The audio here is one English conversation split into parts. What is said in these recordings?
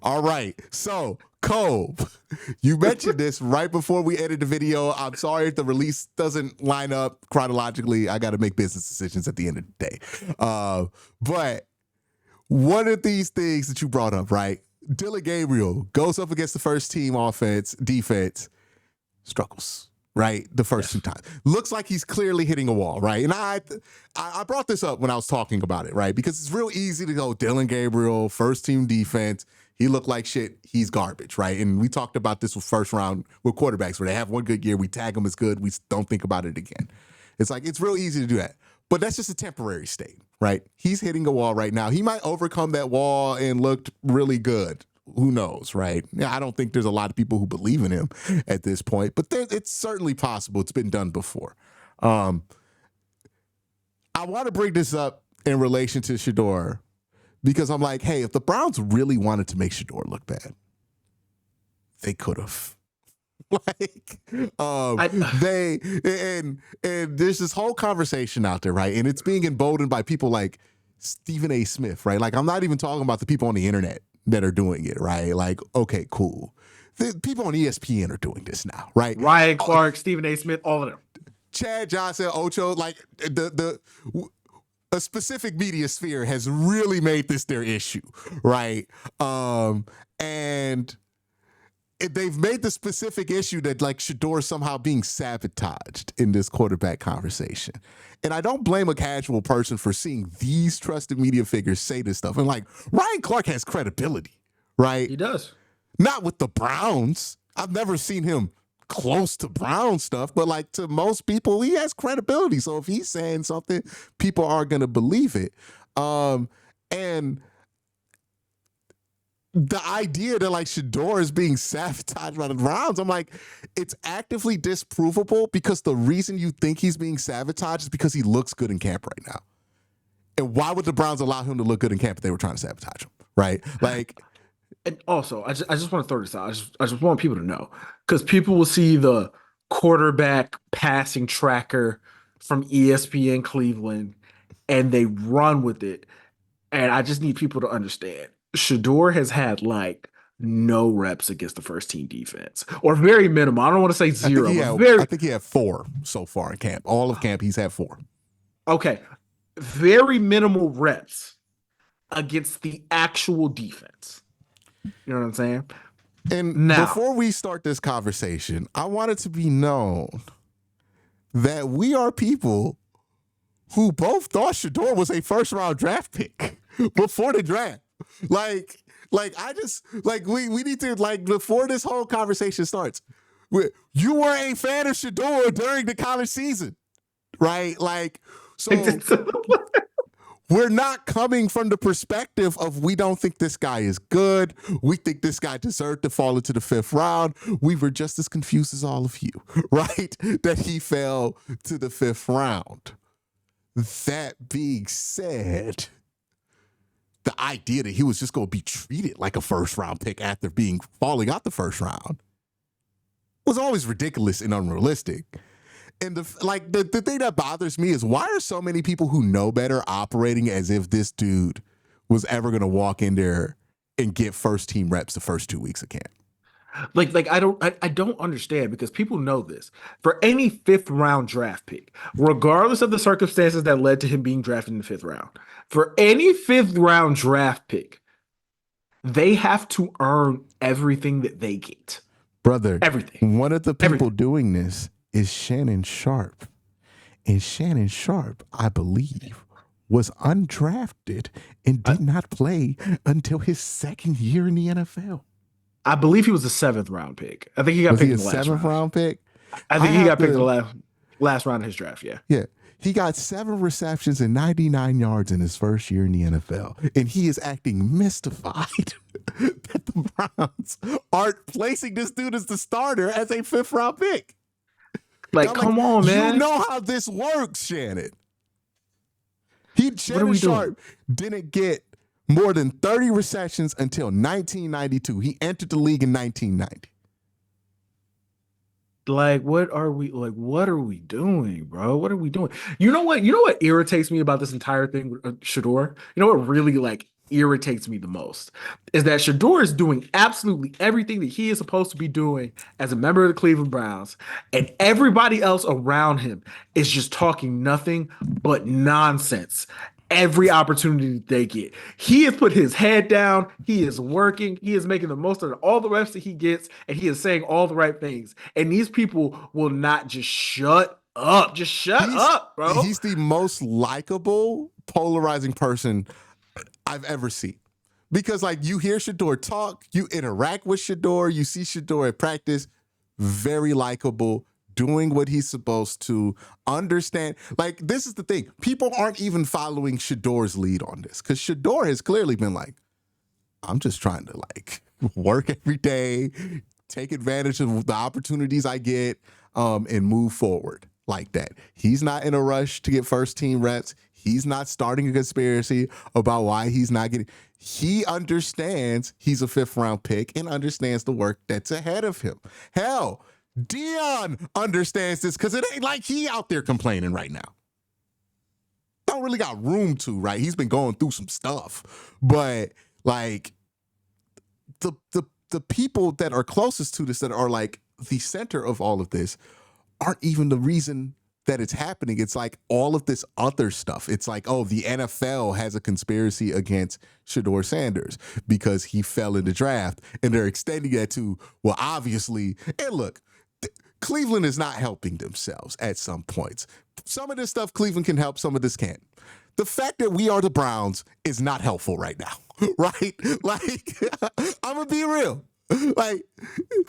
All right. So, Colb, you mentioned this right before we edited the video. I'm sorry if the release doesn't line up chronologically. I got to make business decisions at the end of the day. But one of these things that you brought up, right? Dylan Gabriel goes up against the first team defense, struggles, right? The first two times. Looks like he's clearly hitting a wall, right? And I brought this up when I was talking about it, right? Because it's real easy to go, Dylan Gabriel, first team defense, he looked like shit, he's garbage, right? And we talked about this with first round with quarterbacks where they have one good year, we tag them as good, we don't think about it again. It's like, it's real easy to do that. But that's just a temporary state, right? He's hitting a wall right now. He might overcome that wall and looked really good. Who knows, right? Yeah, I don't think there's a lot of people who believe in him at this point, but it's certainly possible. It's been done before. I want to bring this up in relation to Shador because I'm like, hey, if the Browns really wanted to make Shador look bad, they could have. And there's this whole conversation out there, right? And it's being emboldened by people like Stephen A. Smith, right? Like, I'm not even talking about the people on the internet that are doing it, right? Like, okay, cool. The people on ESPN are doing this now, right? Ryan Clark, Stephen A. Smith, all of them. Chad Johnson, Ocho, like a specific media sphere has really made this their issue, right? And they've made the specific issue that like Shador somehow being sabotaged in this quarterback conversation. And I don't blame a casual person for seeing these trusted media figures say this stuff. And like Ryan Clark has credibility, right? He does. Not with the Browns. I've never seen him close to Brown stuff, but like to most people, he has credibility. So if he's saying something, people are going to believe it. And the idea that like Shador is being sabotaged by the Browns, I'm like, it's actively disprovable because the reason you think he's being sabotaged is because he looks good in camp right now. And why would the Browns allow him to look good in camp if they were trying to sabotage him, right? Like, and also, I just want to throw this out. I just want people to know because people will see the quarterback passing tracker from ESPN Cleveland and they run with it. And I just need people to understand. Shador has had like no reps against the first team defense or very minimal. I don't want to say zero. I think he had 4 so far in camp. All of camp, he's had 4. Okay. Very minimal reps against the actual defense. You know what I'm saying? And now, before we start this conversation, I want it to be known that we are people who both thought Shador was a first round draft pick before the draft. Like I just like we need to like before this whole conversation starts. You were a fan of Shador during the college season, right? Like so. We're not coming from the perspective of we don't think this guy is good. We think this guy deserved to fall into the 5th round. We were just as confused as all of you, right? That he fell to the 5th round. That being said, the idea that he was just going to be treated like a first round pick after falling out the first round was always ridiculous and unrealistic. And the thing that bothers me is why are so many people who know better operating as if this dude was ever going to walk in there and get first team reps the first 2 weeks of camp? I don't understand because people know this. For any 5th round draft pick, regardless of the circumstances that led to him being drafted in the 5th round, for any 5th round draft pick, they have to earn everything that they get. Brother, everything. One of the people doing this is Shannon Sharp. And Shannon Sharp, I believe, was undrafted and did not play until his 2nd year in the NFL. I believe he was a 7th round pick. I think he got picked in the last round. 7th round pick? I think he got picked in the last round of his draft, yeah. Yeah. He got 7 receptions and 99 yards in his first year in the NFL. And he is acting mystified that the Browns aren't placing this dude as the starter as a 5th round pick. Like, come on, man. You know how this works, Shannon. Shannon Sharp didn't get more than 30 receptions until 1992. He entered the league in 1990. Like, what are we doing, bro? What are we doing? You know what irritates me about this entire thing with Shador? You know what really like irritates me the most is that Shador is doing absolutely everything that he is supposed to be doing as a member of the Cleveland Browns, and everybody else around him is just talking nothing but nonsense every opportunity they get. He has put his head down. He is working. He is making the most of all the reps that he gets, and he is saying all the right things. And these people will not just shut up. Just shut up, bro. He's the most likable, polarizing person I've ever seen. Because like you hear Shador talk, you interact with Shador, you see Shador at practice, very likable, doing what he's supposed to, understand. Like, this is the thing. People aren't even following Shador's lead on this because Shador has clearly been like, I'm just trying to like work every day, take advantage of the opportunities I get, and move forward like that. He's not in a rush to get first team reps. He's not starting a conspiracy about why he's not getting. He understands he's a 5th round pick and understands the work that's ahead of him. Hell, Dion understands this because it ain't like he out there complaining right now. Don't really got room to, right? He's been going through some stuff, but like the people that are closest to this, that are like the center of all of this, aren't even the reason that it's happening. It's like all of this other stuff. It's like, oh, the NFL has a conspiracy against Shador Sanders because he fell in the draft, and they're extending that to, well, obviously, and look, Cleveland is not helping themselves at some points. Some of this stuff Cleveland can help, some of this can't. The fact that we are the Browns is not helpful right now, right? Like, I'm going to be real. Like,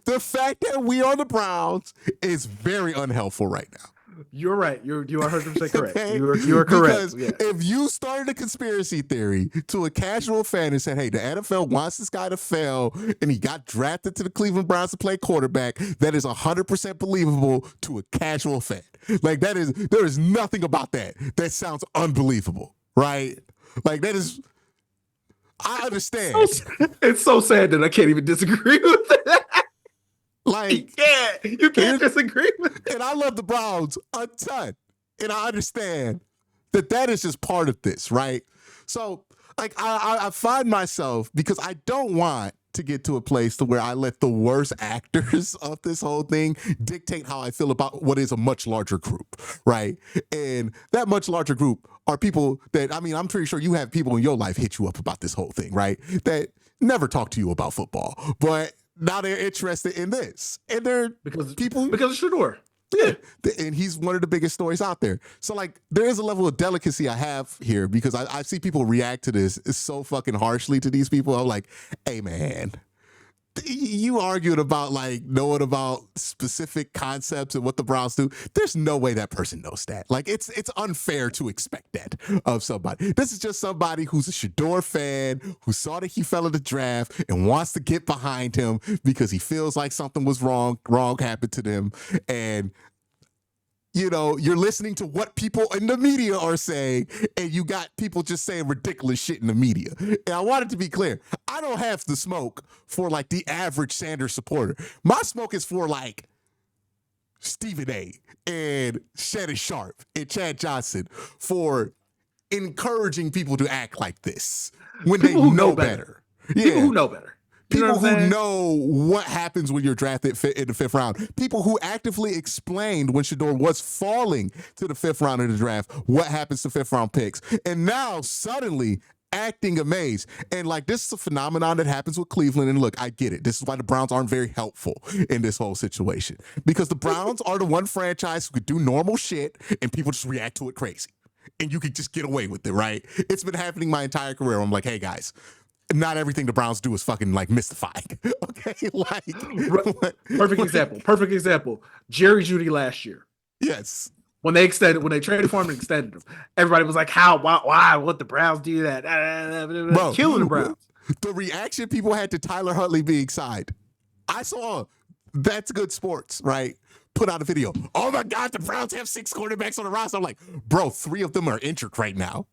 the fact that we are the Browns is very unhelpful right now. You're right. You are 100% correct. Okay? You are correct. Because if you started a conspiracy theory to a casual fan and said, hey, the NFL wants this guy to fail and he got drafted to the Cleveland Browns to play quarterback, that is 100% believable to a casual fan. Like, there is nothing about that sounds unbelievable, right? Like, that is, I understand. It's so sad that I can't even disagree with that. Like, you can't disagree with it. And I love the Browns a ton. And I understand that is just part of this, right? So, like, I find myself, because I don't want to get to a place to where I let the worst actors of this whole thing dictate how I feel about what is a much larger group, right? And that much larger group are people that, I mean, I'm pretty sure you have people in your life hit you up about this whole thing, right? That never talk to you about football, but now they're interested in this. And they're because of Shador. Yeah. And he's one of the biggest stories out there. So, like, there is a level of delicacy I have here because I see people react to this so fucking harshly to these people. I'm like, hey, man, you arguing about, like, knowing about specific concepts and what the Browns do. There's no way that person knows that. Like, it's unfair to expect that of somebody. This is just somebody who's a Shador fan, who saw that he fell in the draft and wants to get behind him because he feels like something was wrong happened to them. And, you know, you're listening to what people in the media are saying, and you got people just saying ridiculous shit in the media. And I want it to be clear, I don't have the smoke for, like, the average Sanders supporter. My smoke is for, like, Stephen A. and Shannon Sharp and Chad Johnson for encouraging people to act like this when they know better. People who know better. People who know what happens when you're drafted in the 5th round. People who actively explained when Shador was falling to the 5th round of the draft what happens to 5th round picks. And now suddenly acting amazed. And like, this is a phenomenon that happens with Cleveland. And look, I get it. This is why the Browns aren't very helpful in this whole situation. Because the Browns are the one franchise who could do normal shit and people just react to it crazy. And you could just get away with it, right? It's been happening my entire career. I'm like, hey guys, not everything the Browns do is fucking like mystifying. Okay, like perfect example. Jerry Jeudy last year. Yes. When they traded for him and extended him, everybody was like, how, why, what the Browns do that? Bro, killing the Browns. The reaction people had to Tyler Huntley being signed. I saw That's Good Sports, right? Put out a video. Oh my God, the Browns have 6 quarterbacks on the roster. I'm like, bro, 3 of them are injured right now.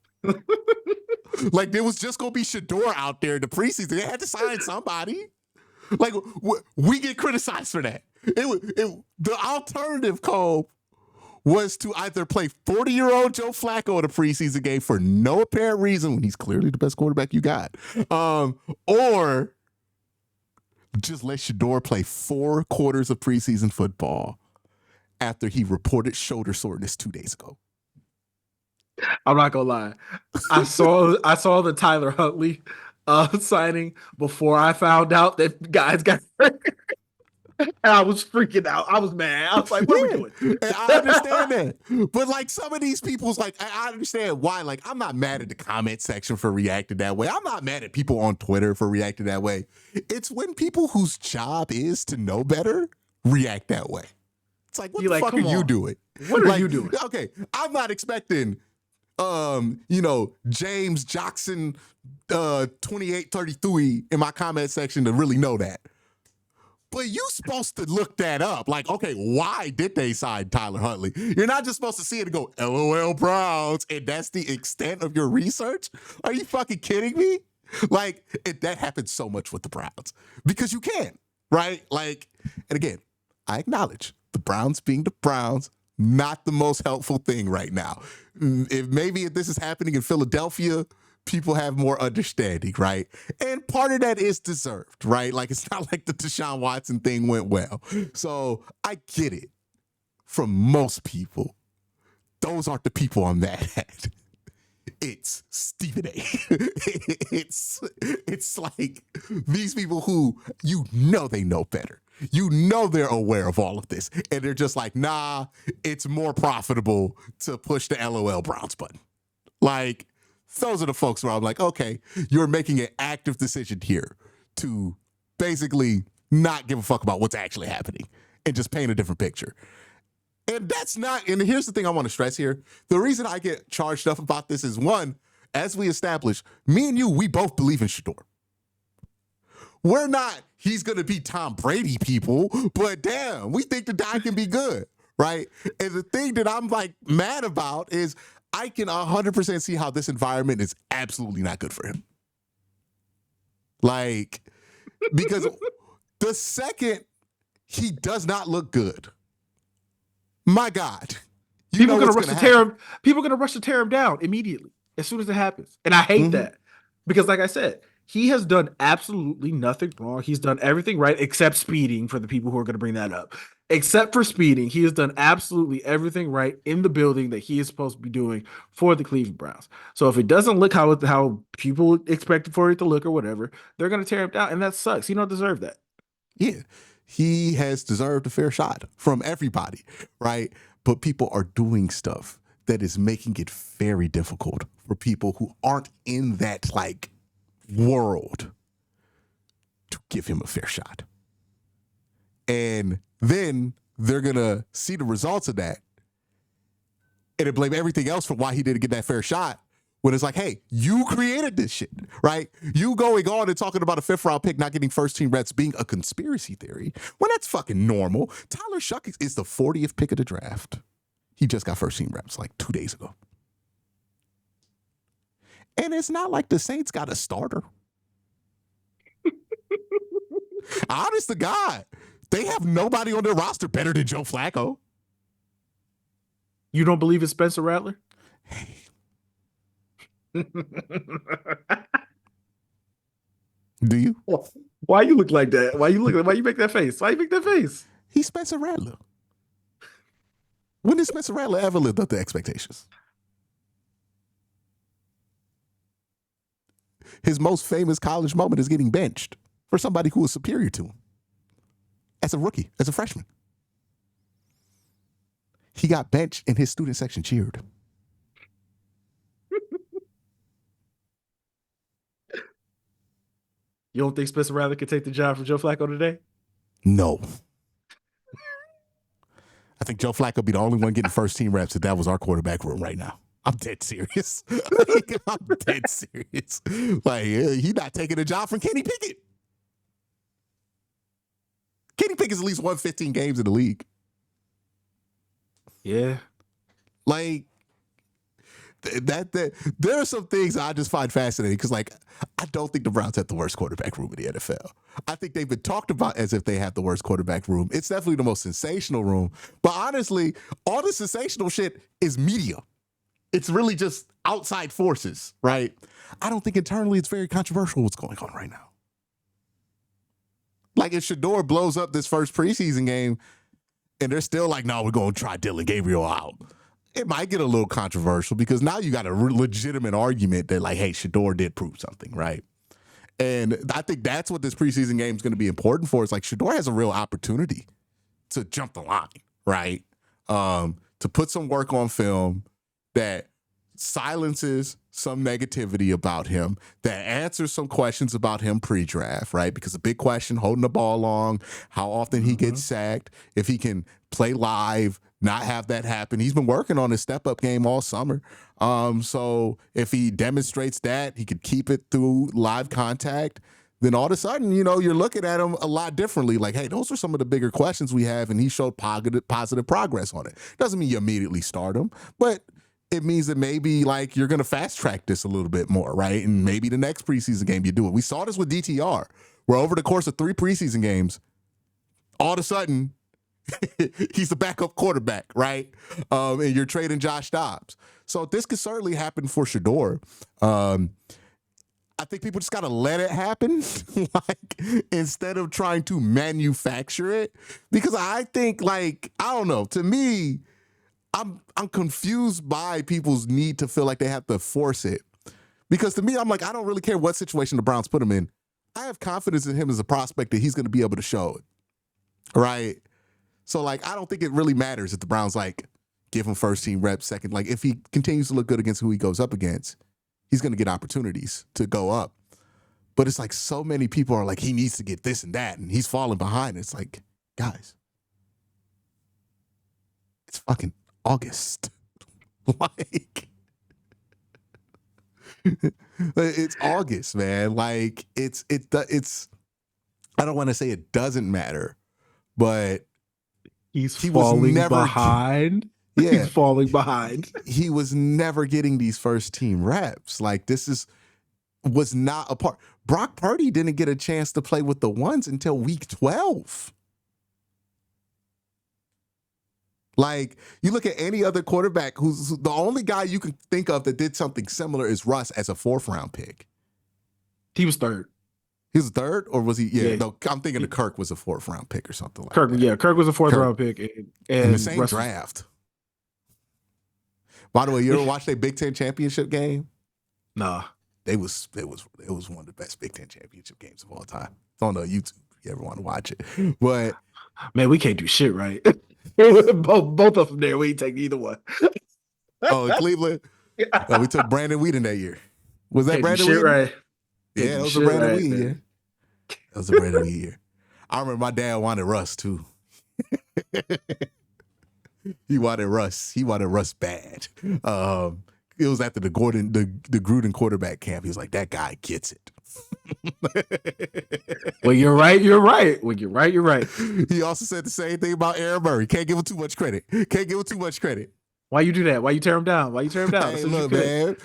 Like, there was just going to be Shador out there in the preseason. They had to sign somebody. Like, we get criticized for that. The alternative, Cole, was to either play 40-year-old Joe Flacco in a preseason game for no apparent reason when he's clearly the best quarterback you got, or just let Shador play 4 quarters of preseason football after he reported shoulder soreness 2 days ago. I'm not gonna lie. I saw the Tyler Huntley signing before I found out that guys got hurt. And I was freaking out. I was mad. I was like, what are we doing? And I understand that. But like some of these people's like, I understand why. Like, I'm not mad at the comment section for reacting that way. I'm not mad at people on Twitter for reacting that way. It's when people whose job is to know better react that way. It's like, what the fuck are you doing? What are you doing? Okay, I'm not expecting James Jackson 2833 in my comment section to really know that. But you supposed to look that up. Like, okay, why did they sign Tyler Huntley? You're not just supposed to see it and go, LOL Browns, and that's the extent of your research? Are you fucking kidding me? Like, that happens so much with the Browns because you can, right? Like, and again, I acknowledge the Browns being the Browns, not the most helpful thing right now. If this is happening in Philadelphia, people have more understanding, right? And part of that is deserved, right? Like, it's not like the Deshaun Watson thing went well. So I get it. From most people, those aren't the people I'm mad at. It's Stephen A. It's like these people who they know better. They're aware of all of this. And they're just like, nah, it's more profitable to push the LOL Browns button. Like, those are the folks where I'm like, okay, you're making an active decision here to basically not give a fuck about what's actually happening and just paint a different picture. And and here's the thing I want to stress here. The reason I get charged up about this is, one, as we established, me and you, we both believe in Shador. We're not, he's going to be Tom Brady people, but damn, we think the guy can be good, right? And the thing that I'm like mad about is I can 100% see how this environment is absolutely not good for him. Like, because the second he does not look good, my God, people are going to rush to tear him. People are going to rush to tear him down immediately as soon as it happens. And I hate that because, like I said, he has done absolutely nothing wrong. He's done everything right except speeding, for the people who are going to bring that up. Except for speeding, he has done absolutely everything right in the building that he is supposed to be doing for the Cleveland Browns. So if it doesn't look how people expect for it to look or whatever, they're going to tear him down, and that sucks. He don't deserve that. Yeah, he has deserved a fair shot from everybody, right? But people are doing stuff that is making it very difficult for people who aren't in that, like, world to give him a fair shot. And then they're going to see the results of that and then blame everything else for why he didn't get that fair shot, when it's like, hey, you created this shit, right? You going on and talking about a 5th-round pick not getting first-team reps being a conspiracy theory, when that's fucking normal. Tyler Shuck is the 40th pick of the draft. He just got first-team reps like 2 days ago. And it's not like the Saints got a starter. Honest to God, they have nobody on their roster better than Joe Flacco. You don't believe in Spencer Rattler? Do you? Why you look like that? Why you make that face? Why you make that face? He's Spencer Rattler. When did Spencer Rattler ever live up to expectations? His most famous college moment is getting benched for somebody who was superior to him as a rookie, as a freshman. He got benched and his student section cheered. You don't think Spencer Rattler could take the job from Joe Flacco today? No. I think Joe Flacco would be the only one getting first-team reps if that was our quarterback room right now. I'm dead serious. I'm dead serious. Like, he's not taking a job from Kenny Pickett. Kenny Pickett's at least won 15 games in the league. Yeah. Like, There are some things I just find fascinating because, like, I don't think the Browns have the worst quarterback room in the NFL. I think they've been talked about as if they have the worst quarterback room. It's definitely the most sensational room. But honestly, all the sensational shit is media. It's really just outside forces, right? I don't think internally it's very controversial what's going on right now. Like, if Shador blows up this first preseason game and they're still like, no, we're going to try Dylan Gabriel out, it might get a little controversial because now you got a legitimate argument that, like, hey, Shador did prove something, right? And I think that's what this preseason game is going to be important for. It's like Shador has a real opportunity to jump the line, right? To put some work on film that silences some negativity about him, that answers some questions about him pre-draft, right? Because a big question, holding the ball long, how often he gets sacked, if he can play live, not have that happen. He's been working on his step-up game all summer. So if he demonstrates that, he could keep it through live contact, then all of a sudden, you know, you're looking at him a lot differently. Like, hey, those are some of the bigger questions we have, and he showed positive progress on it. Doesn't mean you immediately start him, but it means that maybe, like, you're going to fast track this a little bit more, right? And maybe the next preseason game you do it. We saw this with DTR, where over the course of 3 preseason games, all of a sudden, he's the backup quarterback, right? And you're trading Josh Dobbs. So this could certainly happen for Shador. I think people just got to let it happen, like, instead of trying to manufacture it. Because I think, like, I don't know, to me, I'm confused by people's need to feel like they have to force it. Because to me, I'm like, I don't really care what situation the Browns put him in. I have confidence in him as a prospect that he's going to be able to show it, right? So, like, I don't think it really matters if the Browns, like, give him first-team reps, second. Like, if he continues to look good against who he goes up against, he's going to get opportunities to go up. But it's like so many people are like, he needs to get this and that, and he's falling behind. It's like, guys, it's fucking August. Like, it's August, man. Like, it's I don't want to say it doesn't matter, but he falling behind. Yeah, he's falling behind. He was never getting these first team reps. Like, was not a part. Brock Purdy didn't get a chance to play with the ones until week 12. Like, you look at any other quarterback who's the only guy you can think of that did something similar is Russ as a 4th-round pick. He was 3rd. He was 3rd, or was he? Yeah, no, I'm thinking the Kirk was a 4th-round pick or something like Kirk, that. Yeah, Kirk was a 4th-round pick. In the same draft. By the way, you ever watched a Big Ten championship game? Nah. It was one of the best Big Ten championship games of all time. It's on YouTube if you ever want to watch it. But man, we can't do shit right. both of them there. We ain't take either one. Oh, in Cleveland? Yeah. We took Brandon Whedon that year. Was that Brandon Whedon? Right. Yeah, that was a Brandon Whedon year. That was a Brandon Whedon year. I remember my dad wanted Russ too. He wanted Russ. He wanted Russ bad. It was after the Gruden quarterback camp. He was like, that guy gets it. Well, you're right. You're right. Well, you're right. You're right. He also said the same thing about Aaron Murray. Can't give him too much credit. Can't give him too much credit. Why you do that? Why you tear him down? Why you tear him down? Hey, look, man.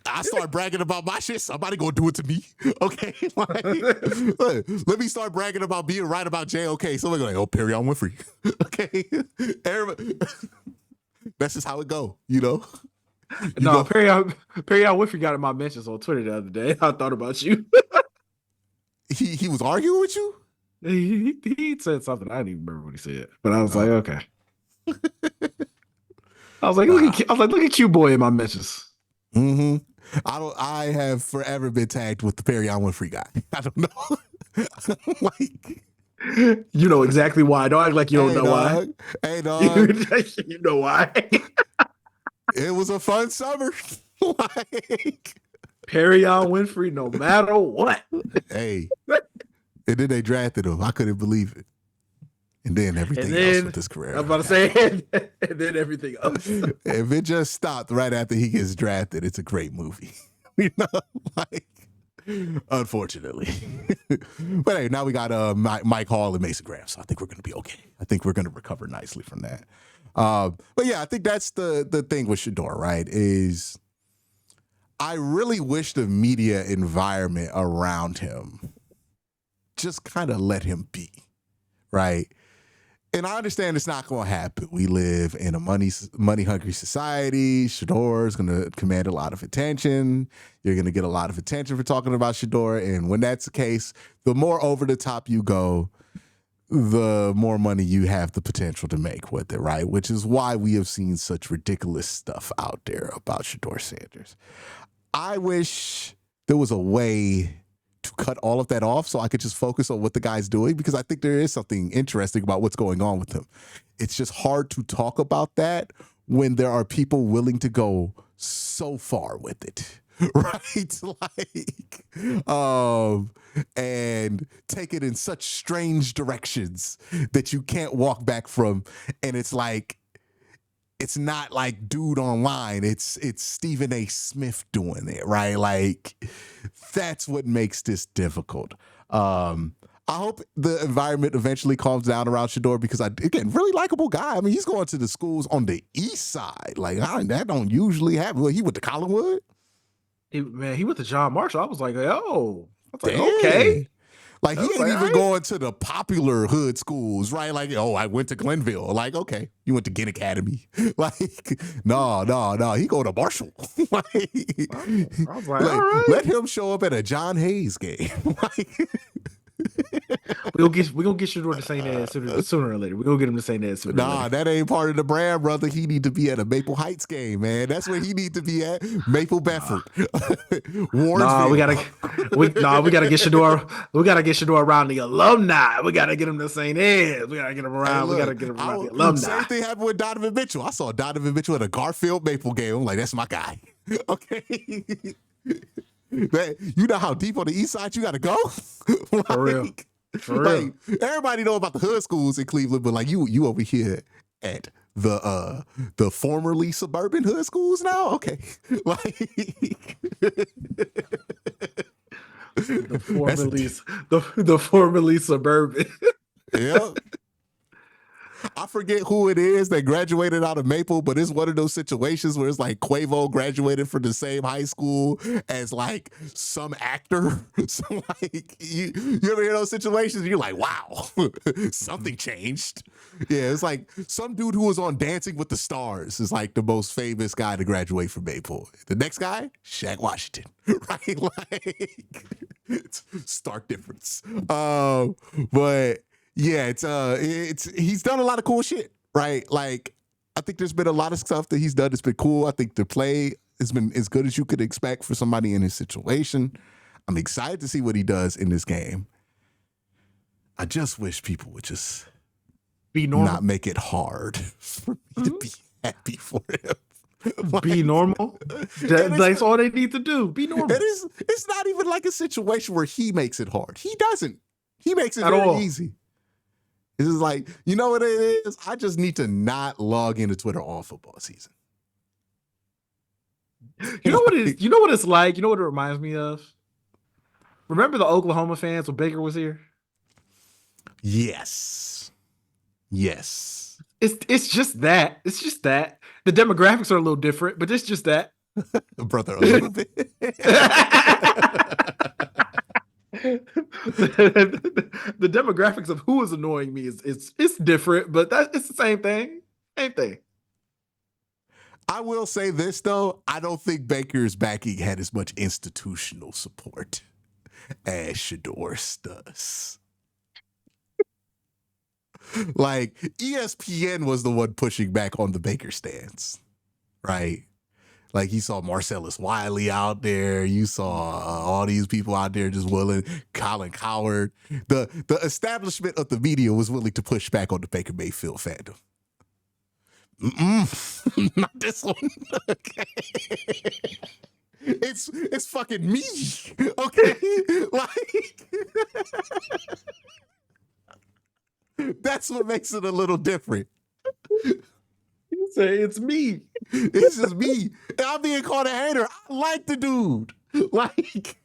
I start bragging about my shit. Somebody gonna do it to me. Okay. Like, look, let me start bragging about being right about JOK. Somebody go like, oh, Perry on Winfrey. Okay. That's just how it go, you know? No, Perry on Winfrey got in my mentions on Twitter the other day. I thought about you. He was arguing with you? He said something. I didn't even remember what he said. But I was like, okay. I was like, look at Q boy in my mentions. Mm-hmm. I have forever been tagged with the Perry on Winfrey guy. I don't know. Like, you know exactly why. Don't act like you don't know why. Hey, dog. You know why. It was a fun summer. Like, Perry on Winfrey, no matter what. Hey. And then they drafted him. I couldn't believe it. And then everything else with his career. I was about to say, and then everything else. If it just stopped right after he gets drafted, it's a great movie. You know, like, unfortunately. But hey, now we got Mike Hall and Mason Graham, so I think we're going to be okay. I think we're going to recover nicely from that. But yeah, I think that's the thing with Shador, right? Is I really wish the media environment around him just kind of let him be, right? And I understand it's not going to happen. We live in a money hungry society. Shador is going to command a lot of attention. You're going to get a lot of attention for talking about Shador. And when that's the case, the more over the top you go, the more money you have the potential to make with it, right? Which is why we have seen such ridiculous stuff out there about Shador Sanders. I wish there was a way to cut all of that off so I could just focus on what the guy's doing, because I think there is something interesting about what's going on with him. It's just hard to talk about that when there are people willing to go so far with it, right? And take it in such strange directions that you can't walk back from. And it's like, it's not like dude online. It's Stephen A. Smith doing it, right? Like, that's what makes this difficult. I hope the environment eventually calms down around Shador, because again, really likable guy. I mean, he's going to the schools on the east side. Like, that don't usually happen. Well, he went to Collinwood. He went to John Marshall. I was like, oh, I was like, Dang. Okay. Like, he ain't even going to the popular hood schools, right? Like, oh, I went to Glenville. Like, okay, you went to Ginn Academy. Like, no. He go to Marshall. Like, I was like, all right. Let him show up at a John Hayes game. Like, we gonna get Shador to say that sooner or later. We gonna get him to say that sooner. Nah, that ain't part of the brand, brother. He need to be at a Maple Heights game, man. That's where he need to be at. Maple Bedford. Nah, we gotta get Shador. We gotta get Shador around the alumni. We gotta get him to St. Ed's. We gotta get him around. Hey, look, we gotta get him around the alumni. Same thing happened with Donovan Mitchell. I saw Donovan Mitchell at a Garfield Maple game. I'm like, that's my guy. Okay. Man, you know how deep on the east side you gotta go? Like, For real. For real. Like, everybody know about the hood schools in Cleveland, but like you over here at the formerly suburban hood schools now? Okay. Like, the formerly suburban. Yep. I forget who it is that graduated out of Maple, but it's one of those situations where it's like Quavo graduated from the same high school as like some actor. So like you ever hear those situations? You're like, wow, something changed. Yeah, it's like some dude who was on Dancing with the Stars is like the most famous guy to graduate from Maple. The next guy, Shaq Washington, right? Like, it's stark difference. But yeah, it's he's done a lot of cool shit, right? Like, I think there's been a lot of stuff that he's done that's been cool. I think the play has been as good as you could expect for somebody in his situation. I'm excited to see what he does in this game. I just wish people would just be normal, not make it hard for me to be happy for him. Like, be normal. That's all they need to do. Be normal. It's not even like a situation where he makes it hard. He doesn't. He makes it very easy. It's just like, you know what it is? I just need to not log into Twitter all football season. You know what it is? You know what it's like? You know what it reminds me of? Remember the Oklahoma fans when Baker was here? Yes. Yes. It's just that. It's just that. The demographics are a little different, but it's just that. Brother, a little bit. The demographics of who is annoying me is it's different, but it's the same thing. Same thing. I will say this though, I don't think Baker's backing had as much institutional support as Shador's does. Like, ESPN was the one pushing back on the Baker stance, right? Like, you saw Marcellus Wiley out there. You saw all these people out there just willing. Colin Cowherd. The establishment of the media was willing to push back on the Baker Mayfield fandom. Not this one. Okay. It's fucking me. Okay. Like, that's what makes it a little different. You say it's me. It's just me. And I'm being called a hater. I like the dude. Like,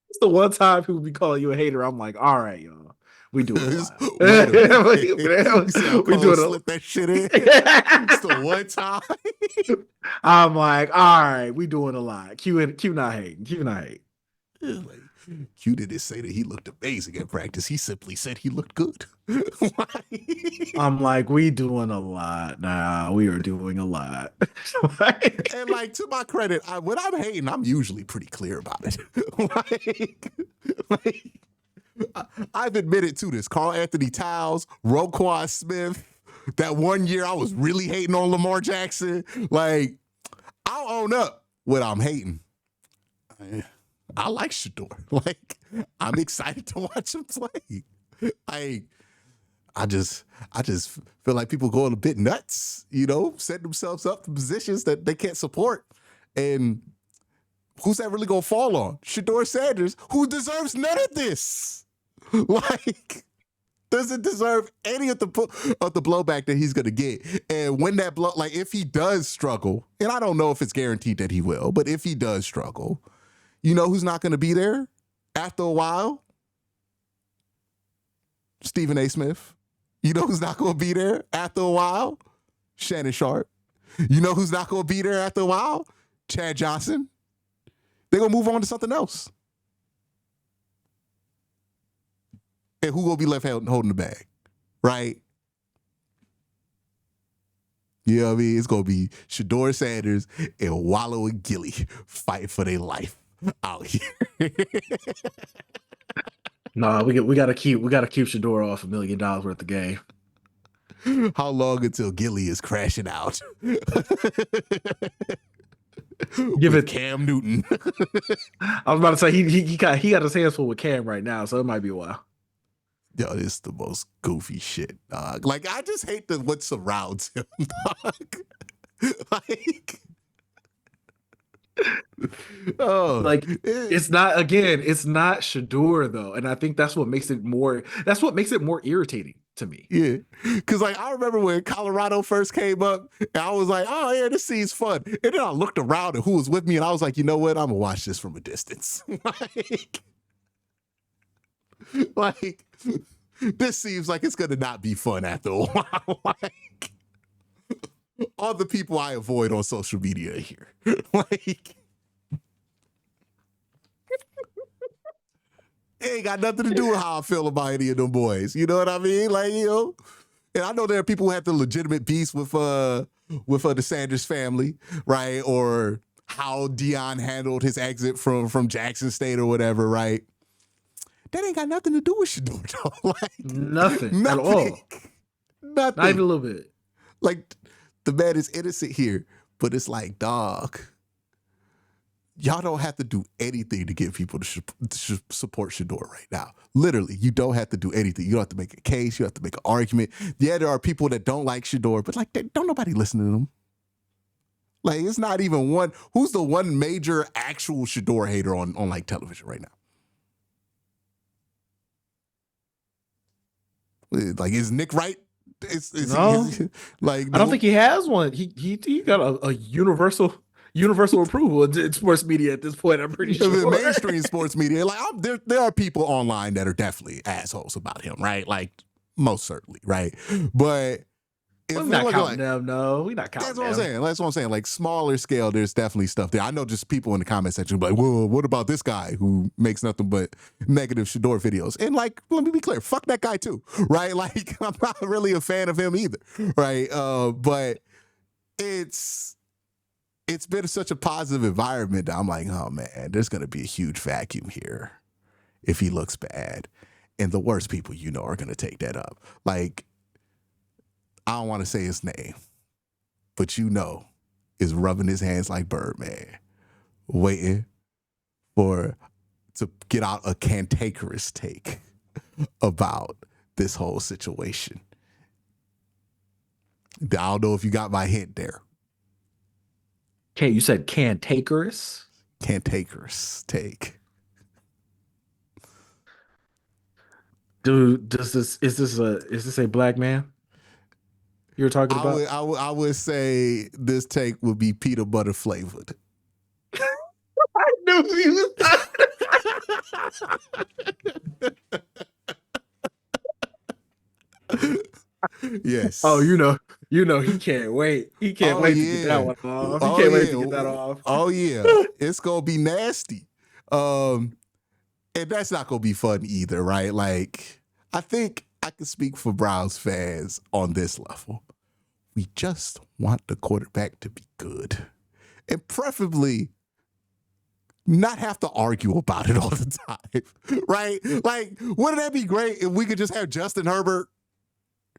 it's the one time people be calling you a hater. I'm like, all right, y'all. We doing a lot. Wait a minute. You See how we Cole doing slipped that shit in? It's the one time. I'm like, all right, we doing a lot. Q not hating. Q not hating. Like, Q didn't say that he looked amazing at practice. He simply said he looked good. I'm like, we doing a lot now. We are doing a lot. And like, to my credit, when I'm hating, I'm usually pretty clear about it. I've admitted to this. Carl Anthony Towns, Roquan Smith. That one year I was really hating on Lamar Jackson. Like, I'll own up when I'm hating. I like Shador. Like, I'm excited to watch him play. I just feel like people going a bit nuts, setting themselves up for positions that they can't support. And who's that really gonna fall on? Shador Sanders, who deserves none of this. Like, doesn't deserve any of the blowback that he's gonna get. And when that like if he does struggle, and I don't know if it's guaranteed that he will, but if he does struggle, you know who's not gonna be there after a while? Stephen A. Smith. You know who's not going to be there after a while? Shannon Sharp. You know who's not going to be there after a while? Chad Johnson. They're going to move on to something else. And who will be left holding the bag? Right? You know what I mean? It's going to be Shador Sanders and Wallow and Gilly fighting for their life out here. No, we gotta keep Shador off $1 million worth of game. How long until Gilly is crashing out? Give it Cam Newton. I was about to say he got his hands full with Cam right now, so it might be a while. Yo, this is the most goofy shit, dog. Like, I just hate what surrounds him, dog. Like, oh, like it's not Shador though, and I think that's what makes it more irritating to me. Yeah, because like I remember when Colorado first came up, and I was like, oh yeah, this scene's fun. And then I looked around at who was with me, and I was like, you know what? I'm gonna watch this from a distance. like this seems like it's gonna not be fun after a while. Like all the people I avoid on social media here, like. It ain't got nothing to do with how I feel about any of them boys. You know what I mean? Like, and I know there are people who have the legitimate beefs with the Sanders family, right? Or how Deion handled his exit from Jackson State or whatever, right? That ain't got nothing to do with Shador, though. Like, nothing at all. Nothing. Not even a little bit. Like, the man is innocent here, but it's like, dog. Y'all don't have to do anything to get people to support Shador right now. Literally, you don't have to do anything. You don't have to make a case. You don't have to make an argument. Yeah, there are people that don't like Shador, but like, don't nobody listen to them. Like, it's not even one. Who's the one major actual Shador hater on like television right now? Like, is Nick Wright? No. Like, I don't think he has one. He got a universal approval in sports media at this point. I'm pretty sure. The mainstream sports media, like there are people online that are definitely assholes about him, right? Like most certainly, right? But if we're not counting them. No, we're not counting. That's what I'm saying. That's what I'm saying. Like smaller scale, there's definitely stuff there. I know just people in the comment section be like, "Well, what about this guy who makes nothing but negative Shador videos?" And like, let me be clear, fuck that guy too, right? Like, I'm not really a fan of him either, right? But it's been such a positive environment that I'm like, oh man, there's going to be a huge vacuum here if he looks bad. And the worst people are going to take that up. Like, I don't want to say his name, but is rubbing his hands like Birdman, waiting to get out a cantankerous take about this whole situation. I don't know if you got my hint there. Okay, you said cantankerous? Cantankerous take. Dude, is this a black man you're talking about? I would say this take would be peanut butter flavored. I knew he was Oh, Yes. he can't wait. He can't Oh wait to get that yeah. one off. He Oh can't wait yeah. to get that off. Oh yeah. It's gonna be nasty. Um, and that's not gonna be fun either, right? Like, I think I can speak for Browns fans on this level. We just want the quarterback to be good. And preferably not have to argue about it all the time. Right? Like, wouldn't that be great if we could just have Justin Herbert?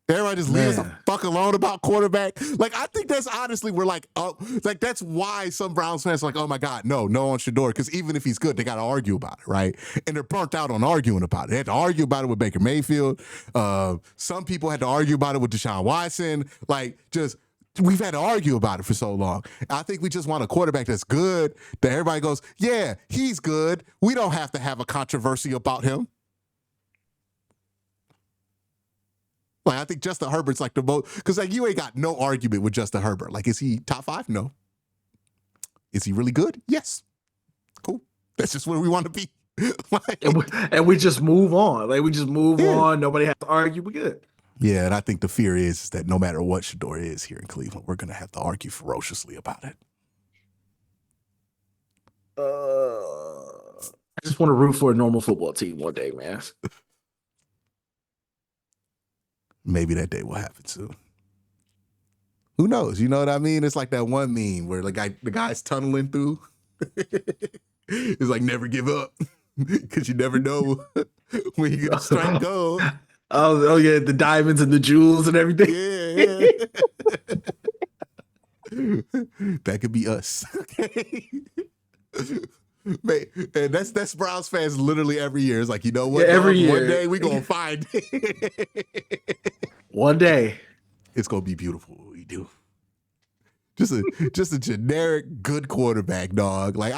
Everybody just leave us the Man. fuck alone about quarterback. Like, I think that's honestly, we're like, oh, like that's why some Browns fans are like, oh my God, no on Shador. Because even if he's good, they got to argue about it, right? And they're burnt out on arguing about it. They had to argue about it with Baker Mayfield. Some people had to argue about it with Deshaun Watson. Like, just we've had to argue about it for so long. I think we just want a quarterback that's good, that everybody goes, yeah, he's good. We don't have to have a controversy about him. Like, I think Justin Herbert's like the most, because like you ain't got no argument with Justin Herbert. Like, is he top 5? No. Is he really good? Yes. Cool. That's just where we want to be. Like, and we just move on. Like, we just move on. Nobody has to argue. We good. Yeah, and I think the fear is that no matter what Shador is here in Cleveland, we're going to have to argue ferociously about it. I just want to root for a normal football team one day, man. Maybe that day will happen soon. Who knows? You know what I mean? It's like that one meme where the guy's tunneling through. It's like never give up because you never know when you're going to strike gold. Oh yeah, the diamonds and the jewels and everything. Yeah. That could be us. Okay. Man, and that's Browns fans literally every year. It's like, you know what? Yeah, every year. One day we're going to find it. One day. It's going to be beautiful what we do. Just a generic good quarterback, dog. Like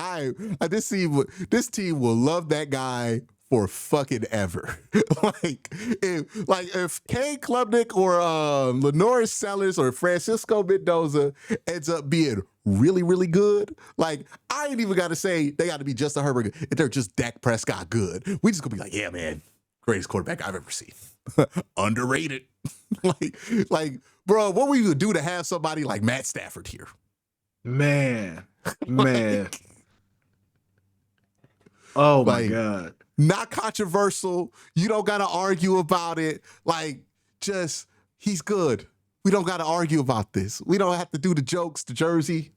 this team will love that guy for fucking ever. if Kane Klubnik or Lenore Sellers or Francisco Mendoza ends up being really, really good, like I ain't even got to say they got to be Justin Herbert. If they're just Dak Prescott good, we just gonna be like, yeah, man, greatest quarterback I've ever seen. Underrated. like, bro, what would you do to have somebody like Matt Stafford here? Man. Oh my God. Not controversial. You don't got to argue about it. Like, just, he's good. We don't got to argue about this. We don't have to do the jokes, the jersey.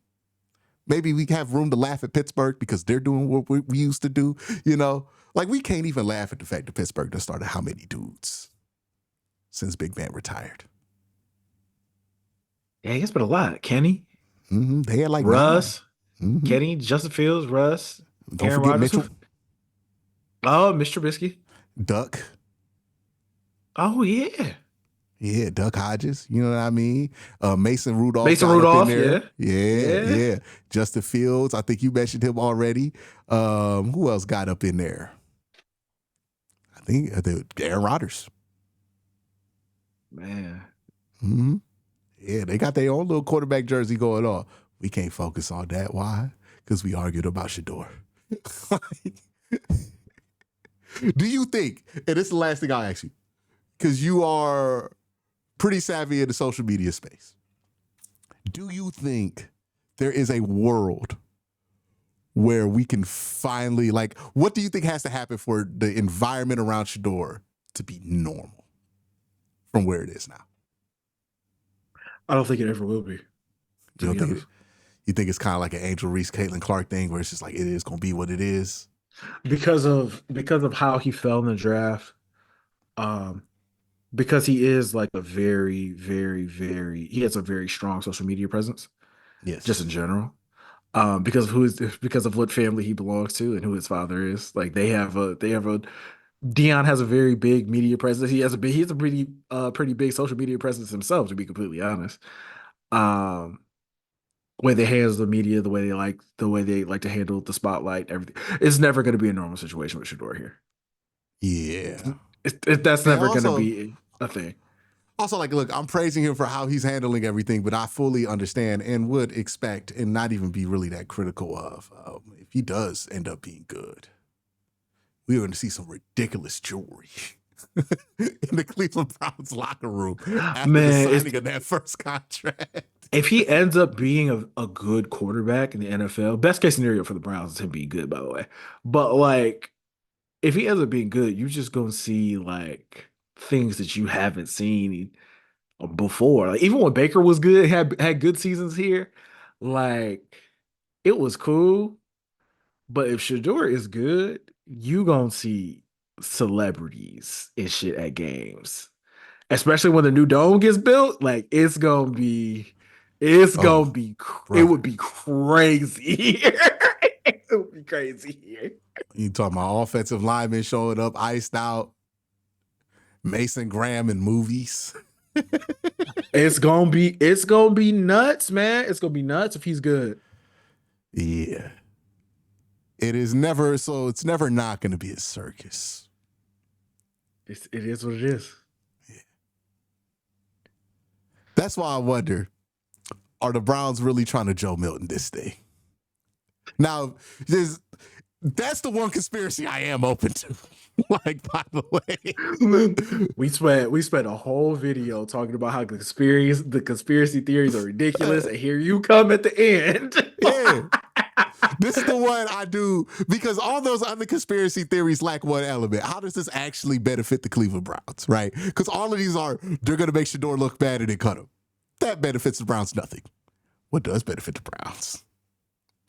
Maybe we have room to laugh at Pittsburgh because they're doing what we used to do, you know? Like, we can't even laugh at the fact that Pittsburgh just started how many dudes since Big Ben retired. Yeah, it's been a lot. Kenny. Mm-hmm. They had like Russ. Mm-hmm. Kenny, Justin Fields, Russ. Don't forget Rodgers. Mitchell. Oh, Mr. Trubisky. Duck. Oh, yeah. Yeah, Duck Hodges. You know what I mean? Mason Rudolph. Yeah. Justin Fields. I think you mentioned him already. Who else got up in there? I think Aaron Rodgers. Man. Mm-hmm. Yeah, they got their own little quarterback jersey going on. We can't focus on that. Why? Because we argued about Shador. Do you think, and this is the last thing I'll ask you, because you are pretty savvy in the social media space, do you think there is a world where we can finally, like, what do you think has to happen for the environment around Shador to be normal from where it is now? I don't think it ever will be. You think it's kind of like an Angel Reese, Caitlin Clark thing where it's just like, it is going to be what it is? Because of how he fell in the draft, because he is like a very, very, he has a very strong social media presence. Yes, just in general. Because of what family he belongs to and who his father is. Like Dion has a very big media presence. He has a pretty big social media presence himself, to be completely honest. Way they handle the media, the way they like to handle the spotlight, everything. It's never going to be a normal situation with Shador here. Yeah, that's never going to be a thing. Also, like, look, I'm praising him for how he's handling everything, but I fully understand and would expect and not even be really that critical of if he does end up being good, we're going to see some ridiculous jewelry in the Cleveland Browns locker room after the Man, signing of that first contract. if he ends up being a good quarterback in the NFL, best case scenario for the Browns is him being good, by the way. But like, if he ends up being good, you're just gonna see like things that you haven't seen before. Like even when Baker was good, had good seasons here, like it was cool. But if Shador is good, you gonna see celebrities and shit at games. Especially when the new dome gets built, like Oh, it bruh. would be crazy here. It would be crazy here. You talking about offensive linemen showing up iced out, Mason Graham in movies. It's gonna be nuts, man. It's gonna be nuts if he's good. Yeah. It's never not going to be a circus. It is what it is. That's why I wonder, are the Browns really trying to Joe Milton this thing? Now, that's the one conspiracy I am open to. Like, by the way. We spent a whole video talking about how the conspiracy theories are ridiculous, and here you come at the end. Yeah. This is the one I do because all those other conspiracy theories lack one element. How does this actually benefit the Cleveland Browns, right? Because all of these they're going to make Shador look bad and then cut him. That benefits the Browns nothing. What does benefit the Browns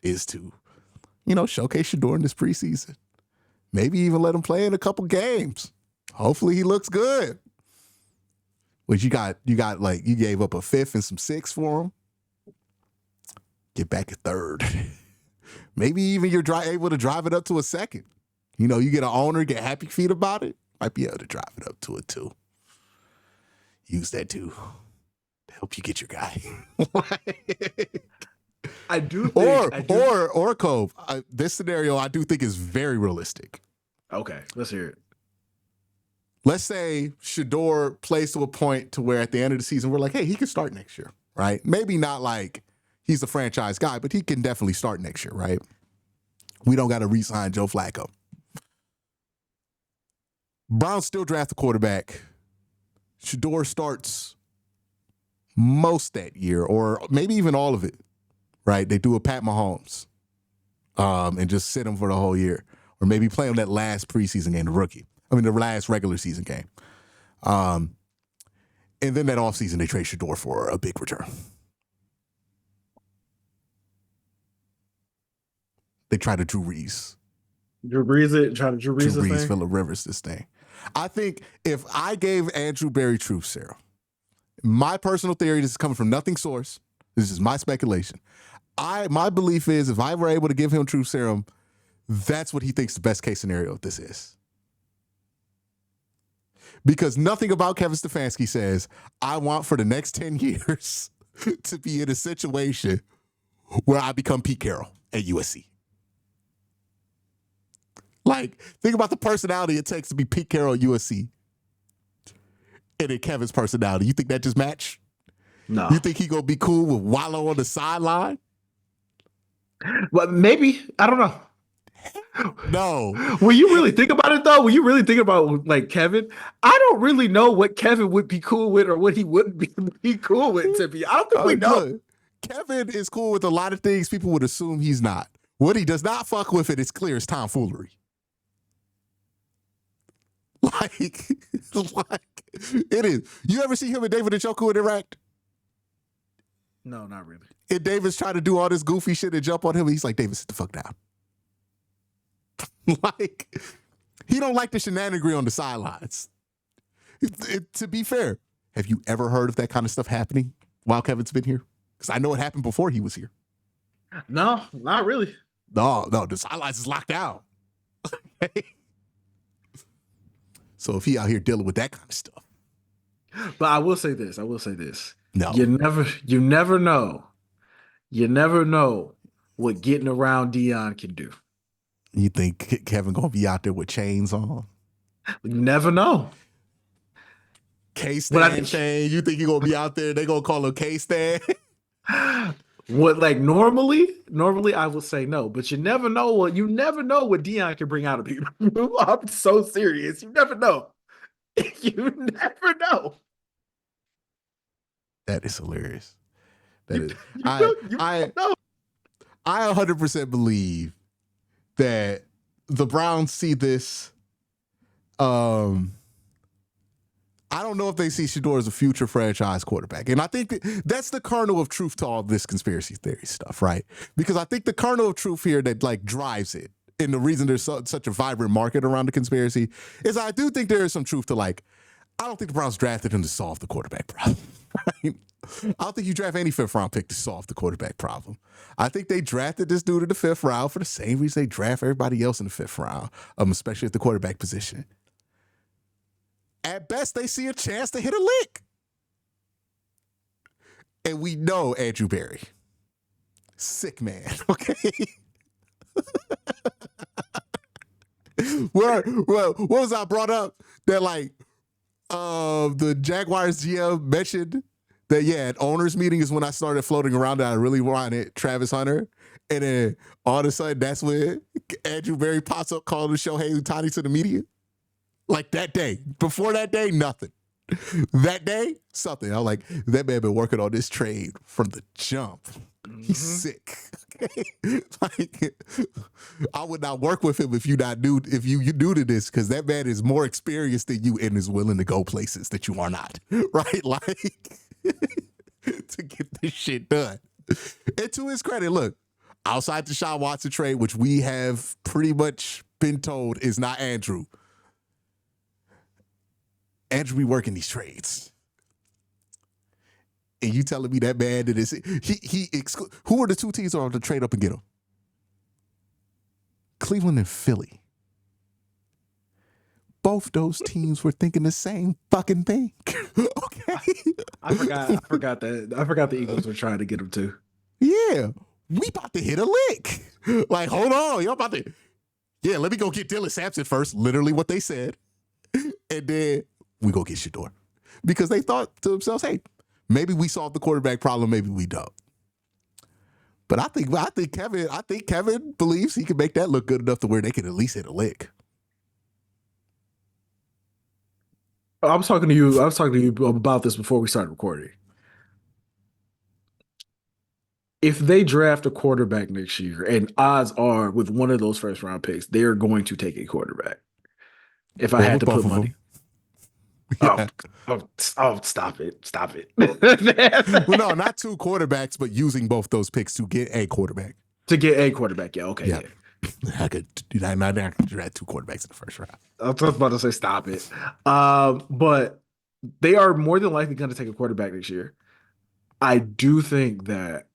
is to, showcase Shador in this preseason. Maybe even let him play in a couple games. Hopefully he looks good. Which you gave up a fifth and some sixth for him. Get back a third. Maybe even you're able to drive it up to a second. You get an owner, get happy feet about it. Might be able to drive it up to a 2. Use that too to help you get your guy. I do think, or Cove. This scenario I do think is very realistic. Okay, let's hear it. Let's say Shador plays to a point to where at the end of the season we're like, hey, he can start next year, right? Maybe not like he's the franchise guy, but he can definitely start next year, right? We don't got to re-sign Joe Flacco. Browns still draft a quarterback. Shador starts most that year, or maybe even all of it, right? They do a Pat Mahomes and just sit him for the whole year. Or maybe play him that last preseason game, the last regular season game. And then that offseason, they trade Shador for a big return. They try to Drew Brees. Drew Brees, Phillip Rivers this thing. I think if I gave Andrew Berry truth serum, my personal theory, this is coming from nothing source, this is my speculation. My belief is if I were able to give him truth serum, that's what he thinks the best case scenario of this is. Because nothing about Kevin Stefanski says, I want for the next 10 years to be in a situation where I become Pete Carroll at USC. Like, think about the personality it takes to be Pete Carroll at USC. And then Kevin's personality. You think that just match? No. You think he gonna be cool with Wallow on the sideline? Well, maybe. I don't know. No. When you really think about it, though, when you really think about like Kevin, I don't really know what Kevin would be cool with or what he wouldn't be cool with. To be, I don't think we know. Look, Kevin is cool with a lot of things people would assume he's not. What he does not fuck with, it's clear, is tomfoolery. Like it is. You ever see him and David Njoku interact? No, not really. And David's trying to do all this goofy shit and jump on him. And he's like, David, sit the fuck down. Like, he don't like the shenanigan on the sidelines. To be fair, have you ever heard of that kind of stuff happening while Kevin's been here? Because I know it happened before he was here. No, not really. No, the sidelines is locked down. So if he out here dealing with that kind of stuff. But I will say this. No. You never know. You never know what getting around Dion can do. You think Kevin gonna be out there with chains on? You never know. K-Stand chain. You think he gonna be out there? They gonna call him K-Stand? What, like normally I would say no, but you never know what Dion can bring out of people. I'm so serious. You never know. You never know. That is hilarious. You don't know. I 100% believe that the Browns see this. I don't know if they see Shador as a future franchise quarterback. And I think that's the kernel of truth to all this conspiracy theory stuff, right? Because I think the kernel of truth here that like drives it, and the reason there's such a vibrant market around the conspiracy, is I do think there is some truth to like, I don't think the Browns drafted him to solve the quarterback problem. Right? I don't think you draft any fifth round pick to solve the quarterback problem. I think they drafted this dude in the fifth round for the same reason they draft everybody else in the fifth round, especially at the quarterback position. At best, they see a chance to hit a lick. And we know Andrew Berry. Sick man, okay? What was I brought up? That like the Jaguars GM mentioned that, yeah, at owners meeting is when I started floating around that I really wanted Travis Hunter. And then all of a sudden, that's when Andrew Berry pops up calling Shohei Ohtani to the media. Like that day. Before that day, nothing. That day, something. I'm like, that man been working on this trade from the jump. He's sick. Okay? Like, I would not work with him if you knew to this, because that man is more experienced than you and is willing to go places that you are not. Right? Like, to get this shit done. And to his credit, look, outside the Deshaun Watson trade, which we have pretty much been told is not Andrew. Andrew be working these trades. And you telling me that man that is who are the two teams that are to trade up and get him? Cleveland and Philly. Both those teams were thinking the same fucking thing. Okay. I forgot the Eagles were trying to get him too. Yeah. We about to hit a lick. Like, hold on. Y'all about to. Yeah, let me go get Dylan Sampson first. Literally what they said. And then we go get Shador. Because they thought to themselves, hey, maybe we solved the quarterback problem, maybe we don't. But I think Kevin believes he can make that look good enough to where they can at least hit a lick. I was talking to you about this before we started recording. If they draft a quarterback next year, and odds are with one of those first round picks, they're going to take a quarterback. If I had to put money. Yeah. Stop it. Well, no, not two quarterbacks, but using both those picks to get a quarterback. Yeah, okay. Yeah. I could do that. I could draft two quarterbacks in the first round. I was about to say stop it. But they are more than likely going to take a quarterback this year. I do think that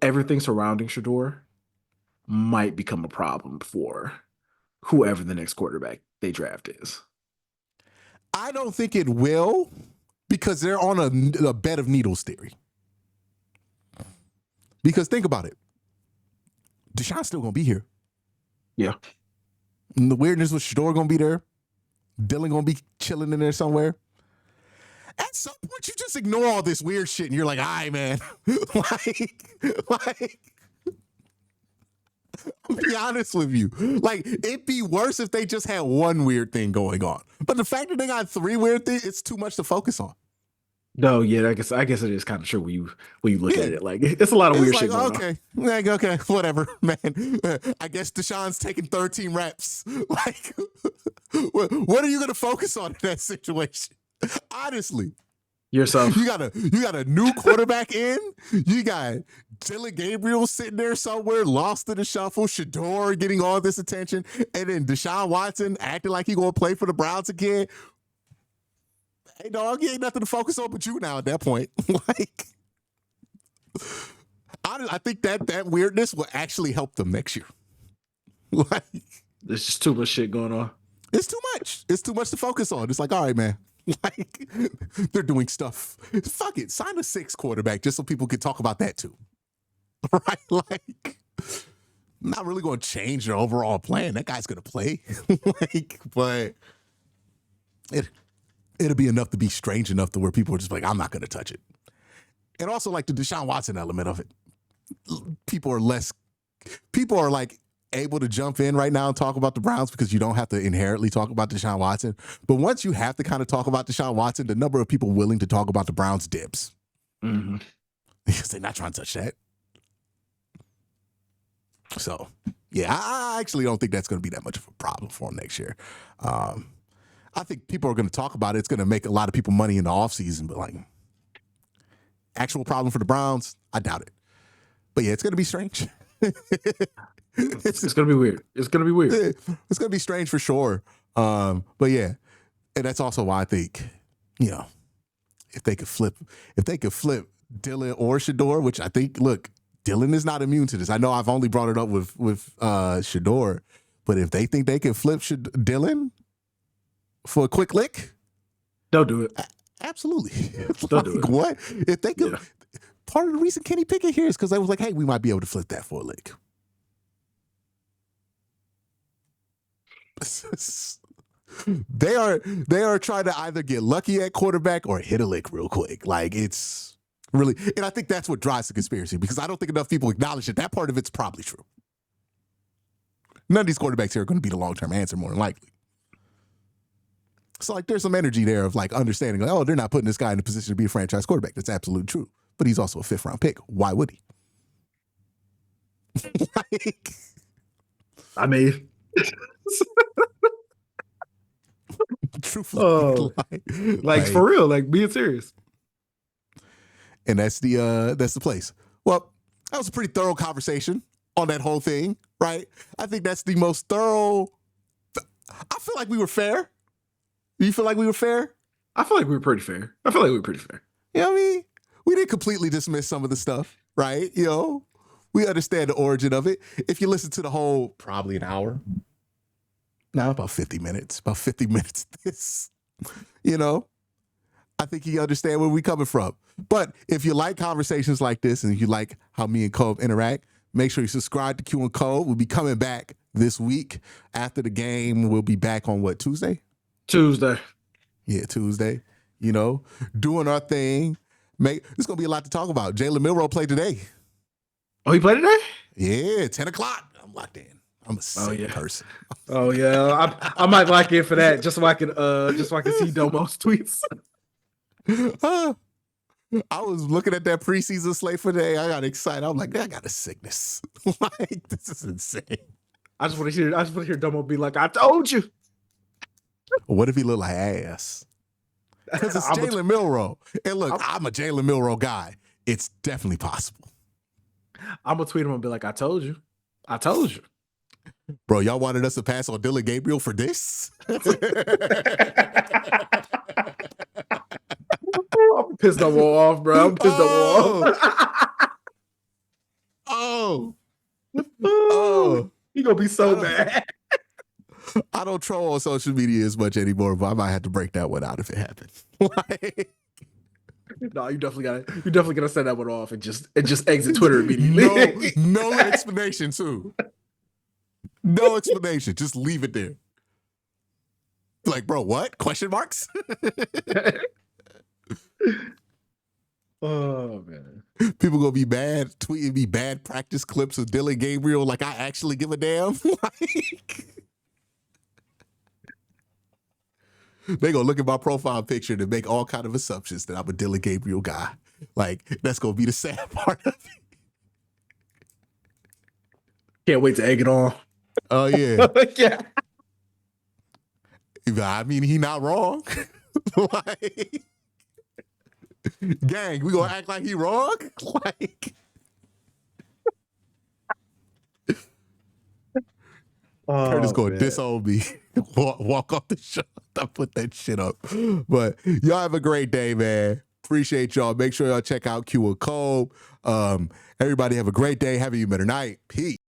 everything surrounding Shador might become a problem for whoever the next quarterback they draft is. I don't think it will, because they're on a bed of needles theory. Because think about it. Deshaun's still going to be here. Yeah. And the weirdness with Shador going to be there. Dylan going to be chilling in there somewhere. At some point, you just ignore all this weird shit and you're like, all right, man. like, I'll be honest with you. Like, it'd be worse if they just had one weird thing going on. But the fact that they got three weird things, it's too much to focus on. No, yeah, I guess it is kind of true when you look at it. Like, it's a lot of weird shit going on. Like, okay, whatever, man. I guess Deshaun's taking 13 reps. Like, what are you going to focus on in that situation? Honestly. Yourself. You got a new quarterback in. You got Dylan Gabriel sitting there somewhere, lost in the shuffle. Shador getting all this attention, and then Deshaun Watson acting like he gonna play for the Browns again. Hey, dog, you ain't nothing to focus on but you now at that point. Like, I think that weirdness will actually help them next year. Like, there's just too much shit going on. It's too much. It's too much to focus on. It's like, all right, man. Like, they're doing stuff. Fuck it. Sign a 6 quarterback just so people can talk about that too. Right? Like, I'm not really going to change their overall plan. That guy's going to play. Like, but it'll be enough to be strange enough to where people are just like, I'm not going to touch it. And also, like, the Deshaun Watson element of it. People are like able to jump in right now and talk about the Browns because you don't have to inherently talk about Deshaun Watson. But once you have to kind of talk about Deshaun Watson, the number of people willing to talk about the Browns dips. Mm-hmm. Because they're not trying to touch that. So, yeah, I actually don't think that's going to be that much of a problem for him next year. I think people are going to talk about it. It's going to make a lot of people money in the offseason, but like actual problem for the Browns, I doubt it. But yeah, it's going to be strange. It's going to be weird. It's going to be weird. It's going to be strange for sure. But yeah, and that's also why I think, if they could flip Dylan or Shador, which I think, look, Dylan is not immune to this. I know I've only brought it up with Shador, but if they think they can flip Dylan for a quick lick, don't do it. Absolutely. Don't do it. What? If they could, part of the reason Kenny Pickett here is because I was like, hey, we might be able to flip that for a lick. They are trying to either get lucky at quarterback or hit a lick real quick. Like it's really, and I think that's what drives the conspiracy because I don't think enough people acknowledge that part of it's probably true. None of these quarterbacks here are going to be the long-term answer more than likely. So like there's some energy there of like understanding like, oh, they're not putting this guy in a position to be a franchise quarterback. That's absolutely true. But he's also a 5th-round pick. Why would he? Like, I mean, truthfully, like for real, like being serious. And that's the place. Well, that was a pretty thorough conversation on that whole thing, right? I think that's the most thorough. I feel like we were fair. Do you feel like we were fair? I feel like we were pretty fair. You know what I mean? We didn't completely dismiss some of the stuff, right? We understand the origin of it. If you listen to the whole, probably an hour. No, about 50 minutes. About 50 minutes this, I think you understand where we're coming from. But if you like conversations like this and if you like how me and Colb interact, make sure you subscribe to Q and Colb. We'll be coming back this week after the game. We'll be back on what, Tuesday? Yeah, Tuesday. Doing our thing. There's going to be a lot to talk about. Jalen Milroe played today. Oh, he played today? Yeah, 10 o'clock. I'm locked in. I'm a sick person. Oh yeah, I might lock in for that just so I can see Domo's tweets. I was looking at that preseason slate for today. I got excited. I'm like, I got a sickness. Like, this is insane. I just want to hear Domo be like, I told you. What if he looked like ass? Because it's Jalen Milroe. And look, I'm a Jalen Milroe guy. It's definitely possible. I'm going to tweet him and be like, I told you. I told you. Bro, y'all wanted us to pass on Dylan Gabriel for this? I'm pissed the wall off, bro. I'm pissed the wall off. Oh. He going to be so mad. I don't troll on social media as much anymore, but I might have to break that one out if it happens. No, you definitely gotta send that one off and just exit Twitter immediately. No explanation too. No explanation. Just leave it there. Like, bro, what? Question marks? Oh man. People gonna be mad, tweeting me bad practice clips of Dylan Gabriel like I actually give a damn. They gonna look at my profile picture and make all kind of assumptions that I'm a Dylan Gabriel guy. Like, that's gonna be the sad part of it. Can't wait to egg it on. Oh yeah. Yeah. I mean, he not wrong. Like, gang, we gonna act like he wrong? Like, Curtis gonna disown me. Walk off the show. I put that shit up. But y'all have a great day, man. Appreciate y'all. Make sure y'all check out Q and Colb. Everybody have a great day. Have a better night. Peace.